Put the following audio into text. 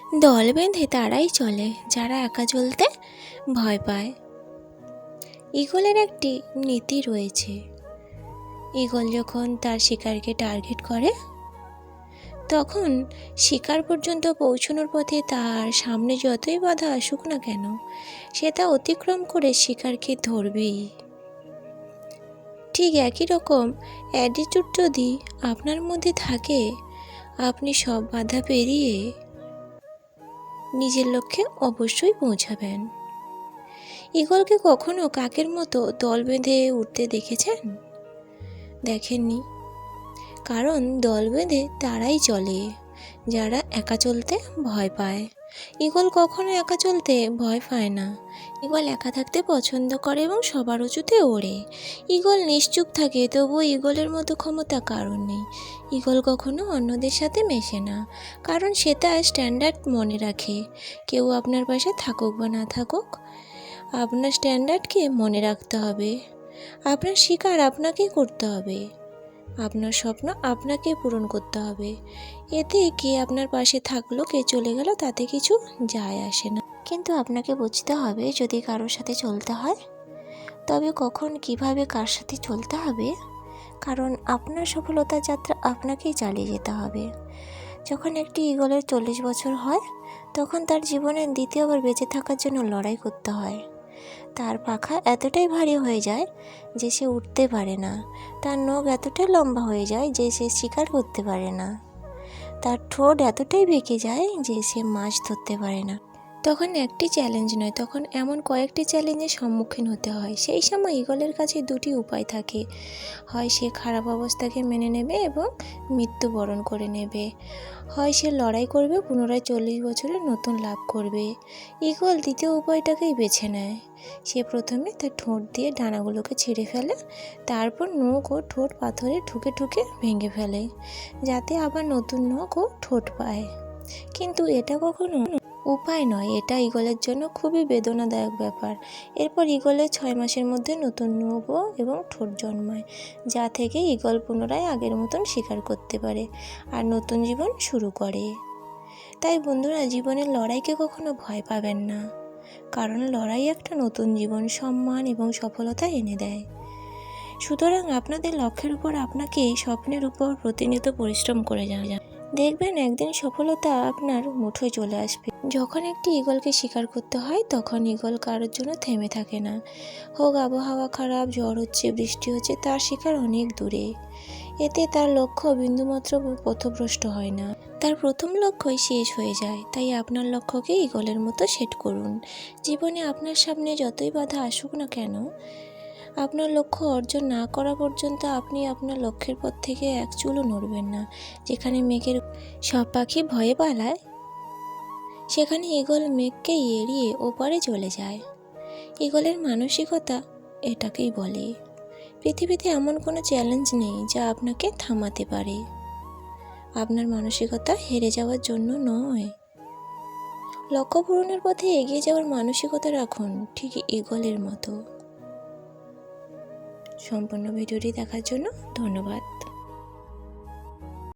দল বেঁধে তারাই চলে যারা একা চলতে ভয় পায়। ঈগলের একটি নীতি রয়েছে। ঈগল যখন তার শিকারকে টার্গেট করে তখন শিকার পর্যন্ত পৌঁছানোর পথে তার সামনে যতই বাধা আসুক না কেন সে তা অতিক্রম করে শিকারকে ধরবেই। ঠিক একই রকম অ্যাটিটিউড যদি আপনার মধ্যে থাকে, আপনি সব বাধা পেরিয়ে নিজের লক্ষ্যে অবশ্যই পৌঁছাবেন। ঈগলকে কখনো কাকের মতো দল বেঁধে উঠতে দেখেছেন? দেখেননি, কারণ দল বেঁধে তারাই চলে যারা একা চলতে ভয় পায়। ঈগল কখনো একা চলতে ভয় পায় না। ঈগল একা থাকতে পছন্দ করে এবং সবার উঁচুতে ওড়ে। ঈগল নিশ্চুপ থাকে, তবুও ঈগলের মতো ক্ষমতা কারণ নেই। ঈগল কখনো অন্যদের সাথে মেশে না, কারণ সে তার স্ট্যান্ডার্ড মনে রাখে। কেউ আপনার পাশে থাকুক বা না থাকুক, আপনার স্ট্যান্ডার্ডকে মনে রাখতে হবে। আপনার শিকার আপনাকেই করতে হবে, আপনার স্বপ্ন আপনাকে পূরণ করতে হবে। এতে কে আপনার পাশে থাকলো কে চলে গেল তাতে কিছু যায় আসে না। কিন্তু আপনাকে বুঝতে হবে, যদি কারোর সাথে চলতে হয় তবে কখন কিভাবে কার সাথে চলতে হবে, কারণ আপনার সফলতার যাত্রা আপনাকেই চালিয়ে যেতে হবে। যখন একটি ঈগলের 40 বছর হয় তখন তার জীবনের দ্বিতীয়বার বেঁচে থাকার জন্য লড়াই করতে হয়। তার পাখা এতটাই ভারী হয়ে যায় যে সে উঠতে পারে না। তার নখ এতটাই লম্বা হয়ে যায় যে সে শিকার করতে পারে না। তার ঠোঁট এতটাই বেঁকে যায় যে সে মাছ ধরতে পারে না। তখন একটি চ্যালেঞ্জ নয়, তখন এমন কয়েকটি চ্যালেঞ্জের সম্মুখীন হতে হয়। সেই সময় ঈগলের কাছে দুটি উপায় থাকে। হয় সে খারাপ অবস্থাকে মেনে নেবে এবং মৃত্যুবরণ করে নেবে, হয় সে লড়াই করবে, পুনরায় 40 বছরের নতুন লাভ করবে। ঈগল দ্বিতীয় উপায়টাকেই বেছে নেয়। সে প্রথমে তার ঠোঁট দিয়ে ডানাগুলোকে ছিঁড়ে ফেলে, তারপর নখ ও ঠোঁট পাথরে ঠুকে ঠুকে ভেঙে ফেলে, যাতে আবার নতুন নখ ও ঠোঁট পায়। কিন্তু এটা কখনো উপায় নয়, এটা ঈগলের জন্য খুবই বেদনাদায়ক ব্যাপার। এরপর ঈগলের 6 মাসের মধ্যে নতুন নখ এবং ঠোঁট জন্মায়, যা থেকে ঈগল পুনরায় আগের মতন শিকার করতে পারে আর নতুন জীবন শুরু করে। তাই বন্ধুরা, জীবনের লড়াইকে কখনো ভয় পাবেন না, কারণ লড়াই একটা নতুন জীবন, সম্মান এবং সফলতা এনে দেয়। সুতরাং আপনাদের লক্ষ্যের উপর, আপনাকে স্বপ্নের উপর প্রতিনিয়ত পরিশ্রম করে যান। দেখবেন একদিন সফলতা আপনার মুঠোয় চলে আসবে। যখন একটি ঈগলকে শিকার করতে হয় তখন ঈগল কারোর জন্য থেমে থাকে না। হোক আবহাওয়া খারাপ, ঝড় হচ্ছে, বৃষ্টি হচ্ছে, তার শিকার অনেক দূরে। এতে তার লক্ষ্য বিন্দুমাত্র পথভ্রষ্ট হয় না, তার প্রথম লক্ষ্যই শেষ হয়ে যায়। তাই আপনার লক্ষ্যকে ঈগলের মতো সেট করুন। জীবনে আপনার সামনে যতই বাধা আসুক না কেন, আপনার লক্ষ্য অর্জন না করা পর্যন্ত আপনি আপনার লক্ষ্যের পথ থেকে এক চুলও নড়বেন না। যেখানে মেঘের সব পাখি ভয়ে পালায়, সেখানে ঈগল মেঘকে এড়িয়ে ওপারে চলে যায়। ঈগলের মানসিকতা এটাকেই বলে। পৃথিবীতে এমন কোনো চ্যালেঞ্জ নেই যা আপনাকে থামাতে পারে। আপনার মানসিকতা হেরে যাওয়ার জন্য নয়, লক্ষ্য পূরণের পথে এগিয়ে যাওয়ার মানসিকতা রাখুন, ঠিক ঈগলের মতো। সম্পূর্ণ ভিডিওটি দেখার জন্য ধন্যবাদ।